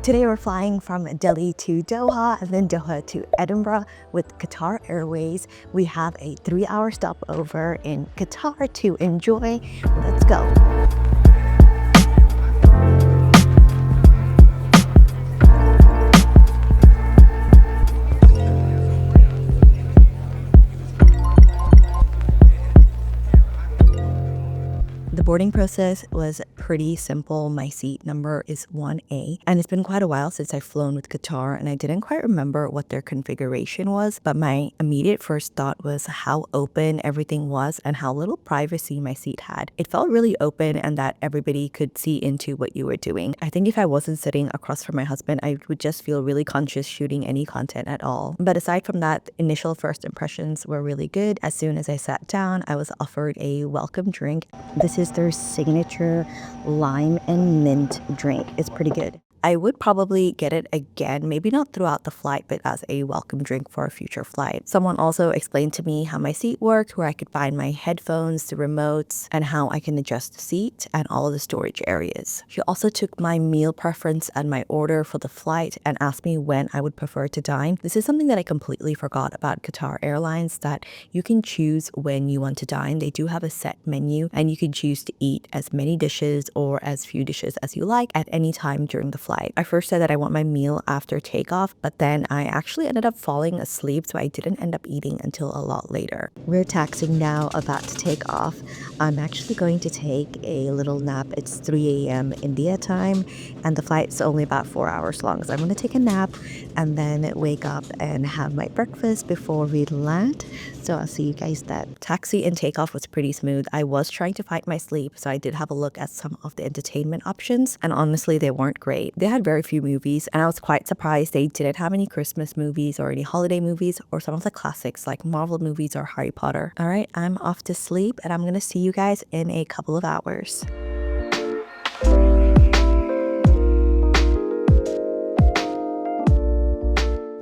Today we're flying from Delhi to Doha and then Doha to Edinburgh with Qatar Airways. We have a 3-hour stopover in Qatar to enjoy. Let's go. The boarding process was pretty simple. My seat number is 1A, and it's been quite a while since I've flown with Qatar, and I didn't quite remember what their configuration was, but my immediate first thought was how open everything was and how little privacy my seat had. It felt really open and that everybody could see into what you were doing. I think if I wasn't sitting across from my husband, I would just feel really conscious shooting any content at all. But aside from that, initial first impressions were really good. As soon as I sat down, I was offered a welcome drink. This is their signature lime and mint drink. It's pretty good. I would probably get it again, maybe not throughout the flight, but as a welcome drink for a future flight. Someone also explained to me how my seat worked, where I could find my headphones, the remotes, and how I can adjust the seat and all of the storage areas. She also took my meal preference and my order for the flight and asked me when I would prefer to dine. This is something that I completely forgot about Qatar Airlines, that you can choose when you want to dine. They do have a set menu and you can choose to eat as many dishes or as few dishes as you like at any time during the flight. I first said that I want my meal after takeoff, but then I actually ended up falling asleep, so I didn't end up eating until a lot later. We're taxiing now, about to take off. I'm actually going to take a little nap. It's 3 a.m. India time, and the flight's only about 4 hours long. So I'm going to take a nap and then wake up and have my breakfast before we land. So I'll see you guys then. Taxi and takeoff was pretty smooth. I was trying to fight my sleep, so I did have a look at some of the entertainment options, and honestly, they weren't great. They had very few movies, and I was quite surprised they didn't have any Christmas movies or any holiday movies or some of the classics like Marvel movies or Harry Potter. All right, I'm off to sleep, and I'm going to see you guys in a couple of hours.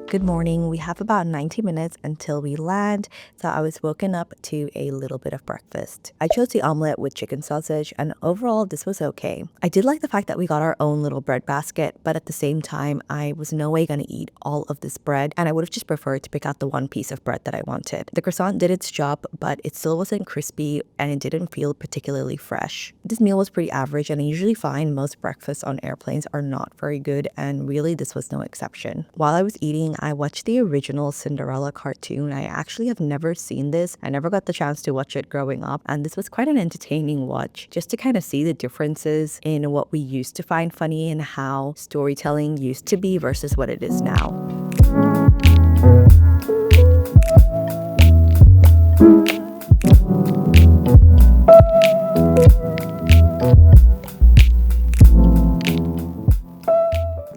Good morning. We have about 90 minutes until we land, so I was woken up to a little bit of breakfast. I chose the omelette with chicken sausage, and overall this was okay. I did like the fact that we got our own little bread basket, but at the same time, I was no way gonna eat all of this bread, and I would have just preferred to pick out the one piece of bread that I wanted. The croissant did its job, but it still wasn't crispy, and it didn't feel particularly fresh. This meal was pretty average, and I usually find most breakfasts on airplanes are not very good, and really this was no exception. While I was eating, I watched the original Cinderella cartoon. I actually have never seen this. I never got the chance to watch it growing up, and this was quite an entertaining watch, just to kind of see the differences in what we used to find funny and how storytelling used to be versus what it is now.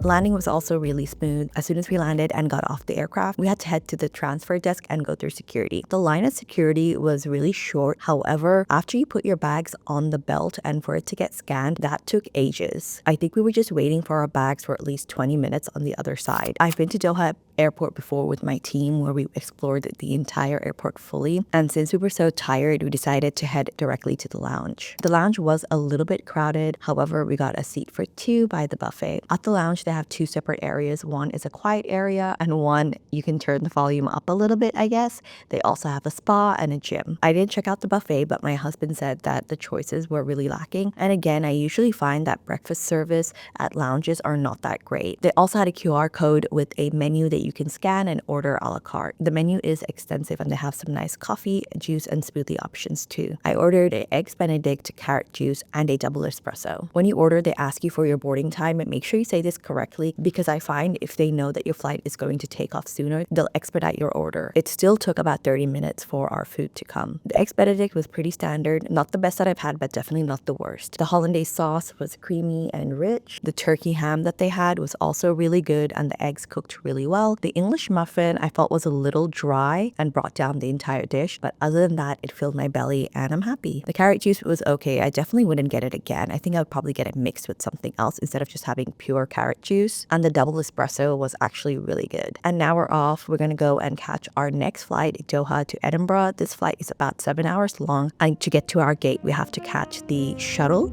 Landing was also really smooth. As soon as we landed and got off the aircraft, we had to head to the transfer desk and go through security. The line at security was really short. However, after you put your bags on the belt and for it to get scanned, that took ages. I think we were just waiting for our bags for at least 20 minutes on the other side. I've been to Doha Airport before with my team where we explored the entire airport fully, and since we were so tired, we decided to head directly to the lounge. The lounge was a little bit crowded. However, we got a seat for two by the buffet. At the lounge, they have two separate areas. One is a quiet area and one you can turn the volume up a little bit, I guess. They also have a spa and a gym. I didn't check out the buffet, but my husband said that the choices were really lacking. And again, I usually find that breakfast service at lounges are not that great. They also had a QR code with a menu that you can scan and order a la carte. The menu is extensive and they have some nice coffee, juice, and smoothie options too. I ordered an eggs benedict, carrot juice, and a double espresso. When you order, they ask you for your boarding time, and make sure you say this correctly, because I find if they know that your flight is going to take off sooner, they'll expedite your order. It still took about 30 minutes for our food to come. The eggs benedict was pretty standard, not the best that I've had, but definitely not the worst. The hollandaise sauce was creamy and rich. The turkey ham that they had was also really good, and the eggs cooked really well. The English muffin I felt was a little dry and brought down the entire dish, but other than that, it filled my belly and I'm happy. The carrot juice was okay. I definitely wouldn't get it again. I think I would probably get it mixed with something else instead of just having pure carrot juice. And the double espresso was actually really good. And now we're off. We're gonna go and catch our next flight, Doha to Edinburgh. This flight is about 7 hours long, and to get to our gate, we have to catch the shuttle.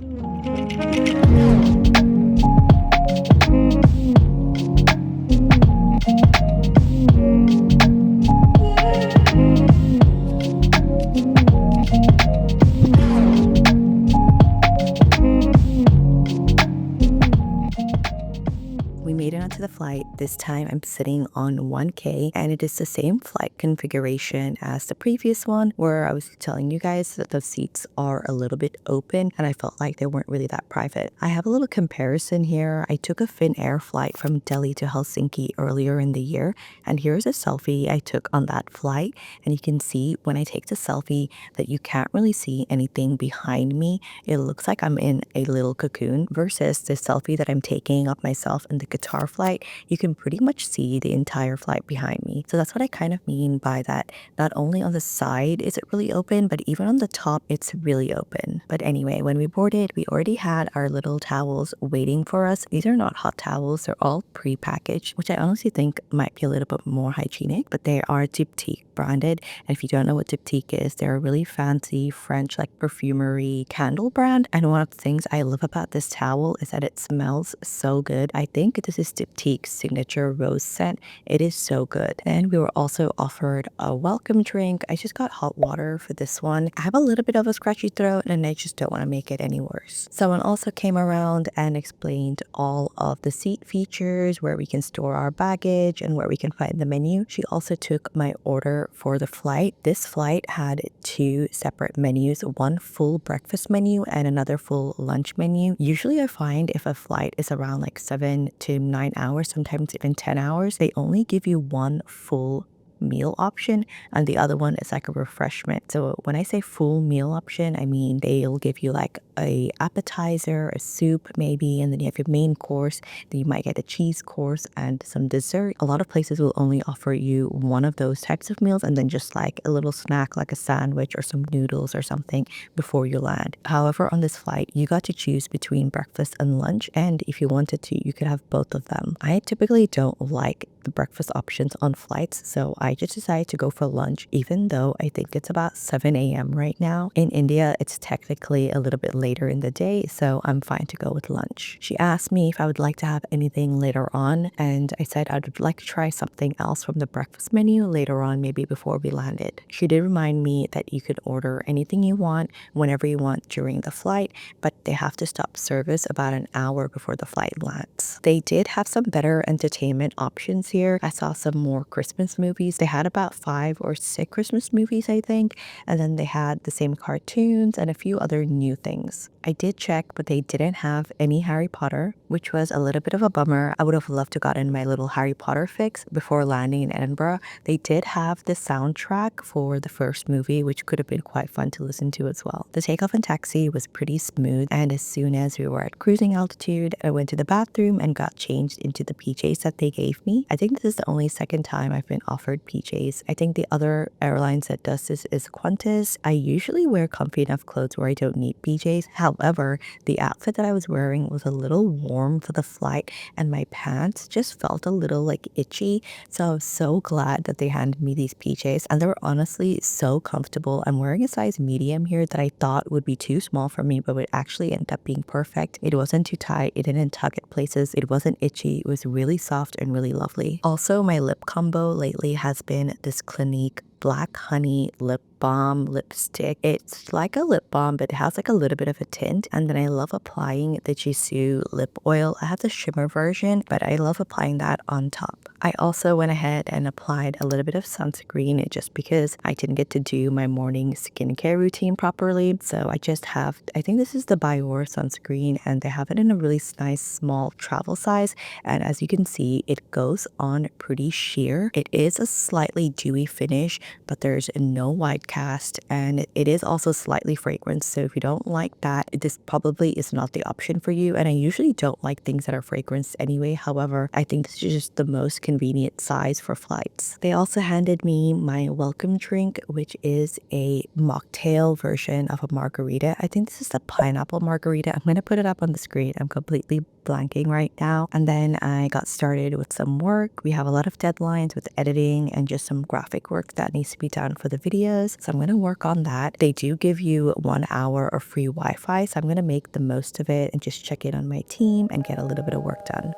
we made it onto the flight. This time I'm sitting on 1K, and it is the same flight configuration as the previous one, where I was telling you guys that the seats are a little bit open and I felt like they weren't really that private. I have a little comparison here. I took a Finnair flight from Delhi to Helsinki earlier in the year, and here's a selfie I took on that flight, and you can see when I take the selfie that you can't really see anything behind me. It looks like I'm in a little cocoon, versus the selfie that I'm taking of myself in the Qatar flight. You can pretty much see the entire flight behind me. So that's what I kind of mean by that. Not only on the side is it really open, but even on the top it's really open. But anyway, when we boarded, we already had our little towels waiting for us. These are not hot towels, they're all pre-packaged, which I honestly think might be a little bit more hygienic, but they are Diptyque branded. And if you don't know what Diptyque is, they're a really fancy French like perfumery candle brand. And one of the things I love about this towel is that it smells so good. I think this is Diptyque's signature rose scent. It is so good. And we were also offered a welcome drink. I just got hot water for this one. I have a little bit of a scratchy throat and I just don't want to make it any worse. Someone also came around and explained all of the seat features, where we can store our baggage and where we can find the menu. She also took my order for the flight. This flight had 2 separate menus, one full breakfast menu and another full lunch menu. Usually I find if a flight is around like 7 to 9 hours, sometimes even 10 hours, they only give you one full meal option and the other one is like a refreshment. So when I say full meal option, I mean they'll give you like a appetizer, a soup maybe, and then you have your main course, then you might get a cheese course and some dessert. A lot of places will only offer you one of those types of meals and then just like a little snack like a sandwich or some noodles or something before you land. However, on this flight you got to choose between breakfast and lunch, and if you wanted to you could have both of them. I typically don't like the breakfast options on flights, so I just decided to go for lunch, even though I think it's about 7 a.m. right now. In India it's technically a little bit later in the day, so I'm fine to go with lunch. She asked me if I would like to have anything later on, and I said I would like to try something else from the breakfast menu later on, maybe before we landed. She did remind me that you could order anything you want whenever you want during the flight, but they have to stop service about an hour before the flight lands. They did have some better entertainment options here. I saw some more Christmas movies. They had about 5 or 6 Christmas movies, I think, and then they had the same cartoons and a few other new things. I did check, but they didn't have any Harry Potter, which was a little bit of a bummer. I would have loved to gotten my little Harry Potter fix before landing in Edinburgh. They did have the soundtrack for the first movie, which could have been quite fun to listen to as well. The takeoff and taxi was pretty smooth, and as soon as we were at cruising altitude, I went to the bathroom and got changed into the PJs that they gave me. I think this is the only second time I've been offered PJs. I think the other airlines that does this is Qantas. I usually wear comfy enough clothes where I don't need PJs. However, the outfit that I was wearing was a little warm for the flight and my pants just felt a little like itchy. So I was so glad that they handed me these PJs, and they were honestly so comfortable. I'm wearing a size medium here that I thought would be too small for me, but would actually end up being perfect. It wasn't too tight, it didn't tug at places, it wasn't itchy, it was really soft and really lovely. Also, my lip combo lately has been this Clinique Black Honey lip balm lipstick. It's like a lip balm, but it has like a little bit of a tint. And then I love applying the Jisoo lip oil. I have the shimmer version, but I love applying that on top. I also went ahead and applied a little bit of sunscreen just because I didn't get to do my morning skincare routine properly. So I just have, I think this is the Biore sunscreen, and they have it in a really nice small travel size. And as you can see, it goes on pretty sheer. It is a slightly dewy finish, but there's no white cast, and it is also slightly fragranced. So if you don't like that, this probably is not the option for you. And I usually don't like things that are fragranced anyway. However, I think this is just the most convenient size for flights. They also handed me my welcome drink, which is a mocktail version of a margarita. I think this is the pineapple margarita. I'm going to put it up on the screen. I'm completely blanking right now. And then I got started with some work. We have a lot of deadlines with editing and just some graphic work that needs to be done for the videos. So I'm going to work on that. They do give you 1 hour of free Wi-Fi. So I'm going to make the most of it and just check in on my team and get a little bit of work done.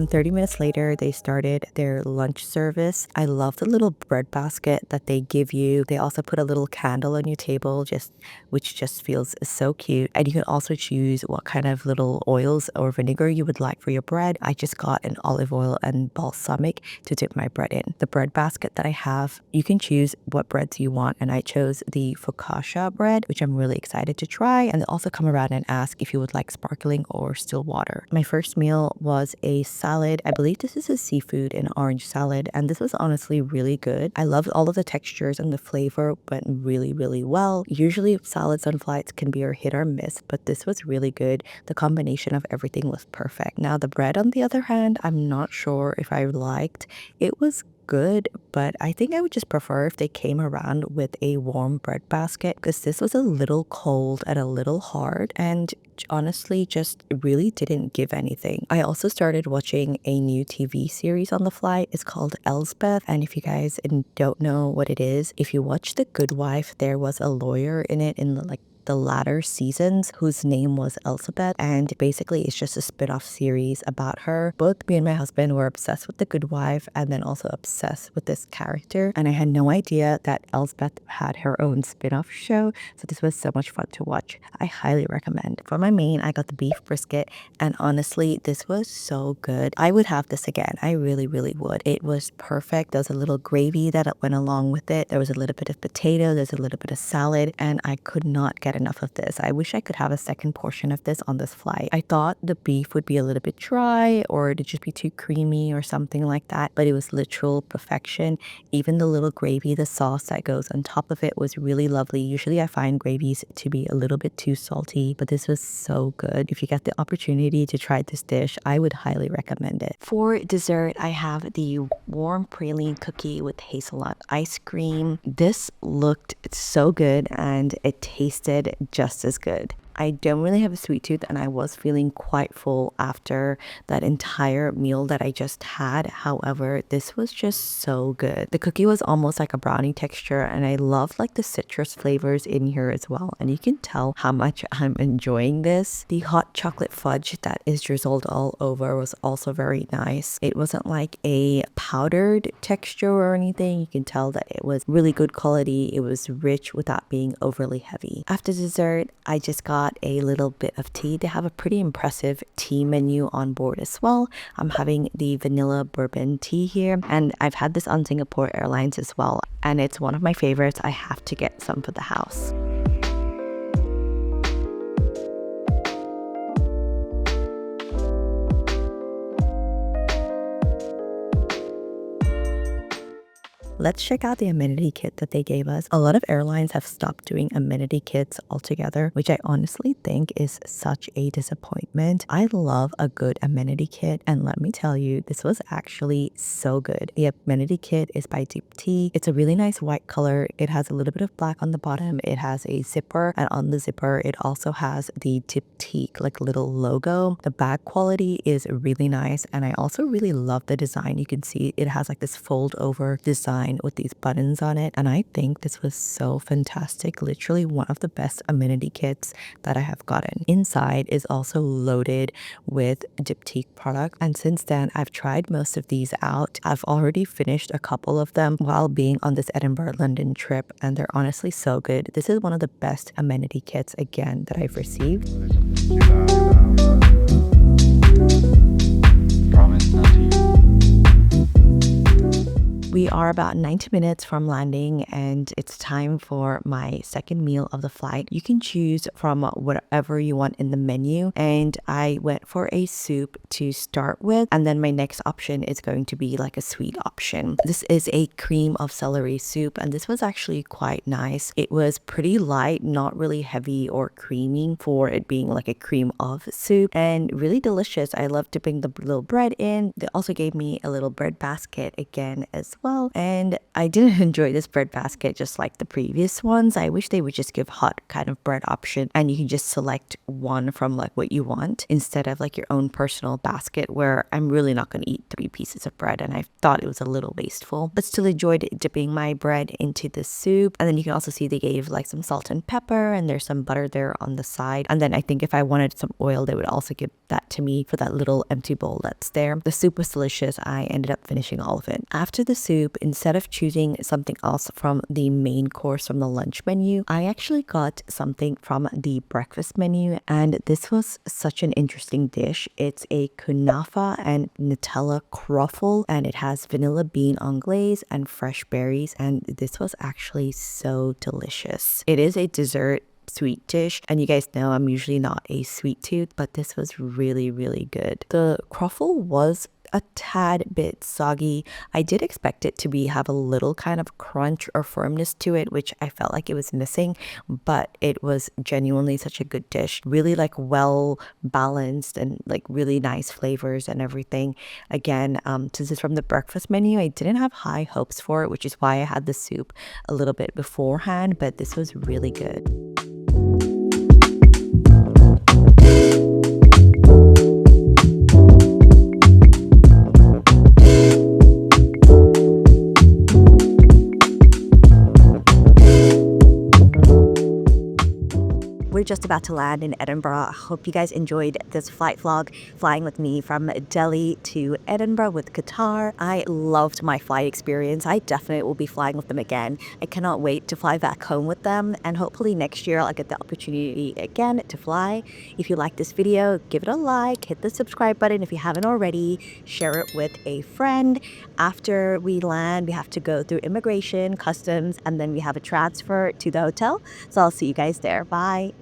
Around 30 minutes later, they started their lunch service. I love the little bread basket that they give you. They also put a little candle on your table, which just feels so cute. And you can also choose what kind of little oils or vinegar you would like for your bread. I just got an olive oil and balsamic to dip my bread in. The bread basket that I have, you can choose what breads you want, and I chose the focaccia bread, which I'm really excited to try. And they also come around and ask if you would like sparkling or still water. My first meal was a salad. I believe this is a seafood and orange salad, and this was honestly really good. I loved all of the textures and the flavor went really, really well. Usually salads on flights can be a hit or miss, but this was really good. The combination of everything was perfect. Now the bread, on the other hand, I'm not sure if I liked. It was good, but I think I would just prefer if they came around with a warm bread basket, because this was a little cold and a little hard, and honestly just really didn't give anything. I also started watching a new TV series on the flight. It's called Elsbeth, and if you guys don't know what it is, if you watch The Good Wife, there was a lawyer in it in the latter seasons whose name was Elizabeth, and basically it's just a spin-off series about her. Both me and my husband were obsessed with The Good Wife and then also obsessed with this character, and I had no idea that Elizabeth had her own spin-off show, so this was so much fun to watch. I highly recommend. For my main, I got the beef brisket, and honestly this was so good. I would have this again. I really, really would. It was perfect. There was a little gravy that went along with it. There was a little bit of potato, there's a little bit of salad, and I could not get enough of this. I wish I could have a second portion of this on this flight. I thought the beef would be a little bit dry or it'd just be too creamy or something like that, but it was literal perfection. Even the little gravy, the sauce that goes on top of it was really lovely. Usually I find gravies to be a little bit too salty, but this was so good. If you get the opportunity to try this dish, I would highly recommend it. For dessert, I have the warm praline cookie with hazelnut ice cream. This looked so good and it tasted just as good. I don't really have a sweet tooth, and I was feeling quite full after that entire meal that I just had. However, this was just so good. The cookie was almost like a brownie texture, and I love like the citrus flavors in here as well, and you can tell how much I'm enjoying this. The hot chocolate fudge that is drizzled all over was also very nice. It wasn't like a powdered texture or anything. You can tell that it was really good quality. It was rich without being overly heavy. After dessert, I just got a little bit of tea. They have a pretty impressive tea menu on board as well. I'm having the vanilla bourbon tea here, and I've had this on Singapore Airlines as well, and it's one of my favorites. I have to get some for the house. Let's check out the amenity kit that they gave us. A lot of airlines have stopped doing amenity kits altogether, which I honestly think is such a disappointment. I love a good amenity kit, and let me tell you, this was actually so good. The amenity kit is by Diptyque. It's a really nice white color. It has a little bit of black on the bottom. It has a zipper, and on the zipper, it also has the Diptyque like little logo. The bag quality is really nice, and I also really love the design. You can see it has like this fold over design with these buttons on it, and I think this was so fantastic. Literally one of the best amenity kits that I have gotten. Inside is also loaded with Diptyque product, and since then I've tried most of these out. I've already finished a couple of them while being on this Edinburgh London trip, and they're honestly so good. This is one of the best amenity kits again that I've received. Promise not to use. We are about 90 minutes from landing, and it's time for my second meal of the flight. You can choose from whatever you want in the menu, and I went for a soup to start with, and then my next option is going to be like a sweet option. This is a cream of celery soup, and this was actually quite nice. It was pretty light, not really heavy or creamy for it being like a cream of soup, and really delicious. I love dipping the little bread in. They also gave me a little bread basket again as well. well. And I didn't enjoy this bread basket just like the previous ones. I wish they would just give hot kind of bread option and you can just select one from like what you want instead of like your own personal basket, where I'm really not going to eat 3 pieces of bread, and I thought it was a little wasteful, but still enjoyed dipping my bread into the soup. And then you can also see they gave like some salt and pepper, and there's some butter there on the side. And then I think if I wanted some oil, they would also give that to me for that little empty bowl that's there. The soup was delicious. I ended up finishing all of it. After the soup, instead of choosing something else from the main course from the lunch menu, I actually got something from the breakfast menu, and this was such an interesting dish. It's a kunafa and Nutella croffle, and it has vanilla bean anglaise and fresh berries, and this was actually so delicious. It is a dessert sweet dish, and you guys know I'm usually not a sweet tooth, but this was really good. The croffle was a tad bit soggy. I did expect it to have a little kind of crunch or firmness to it, which I felt like it was missing, but it was genuinely such a good dish. Really like well balanced and like really nice flavors and everything. Again, since it's from the breakfast menu, I didn't have high hopes for it, which is why I had the soup a little bit beforehand, but this was really good. We're just about to land in Edinburgh. I hope you guys enjoyed this flight vlog, flying with me from Delhi to Edinburgh with Qatar. I loved my flight experience. I definitely will be flying with them again. I cannot wait to fly back home with them, and hopefully next year I'll get the opportunity again to fly. If you like this video, give it a like, hit the subscribe button if you haven't already, share it with a friend. After we land, we have to go through immigration, customs, and then we have a transfer to the hotel. So I'll see you guys there. Bye.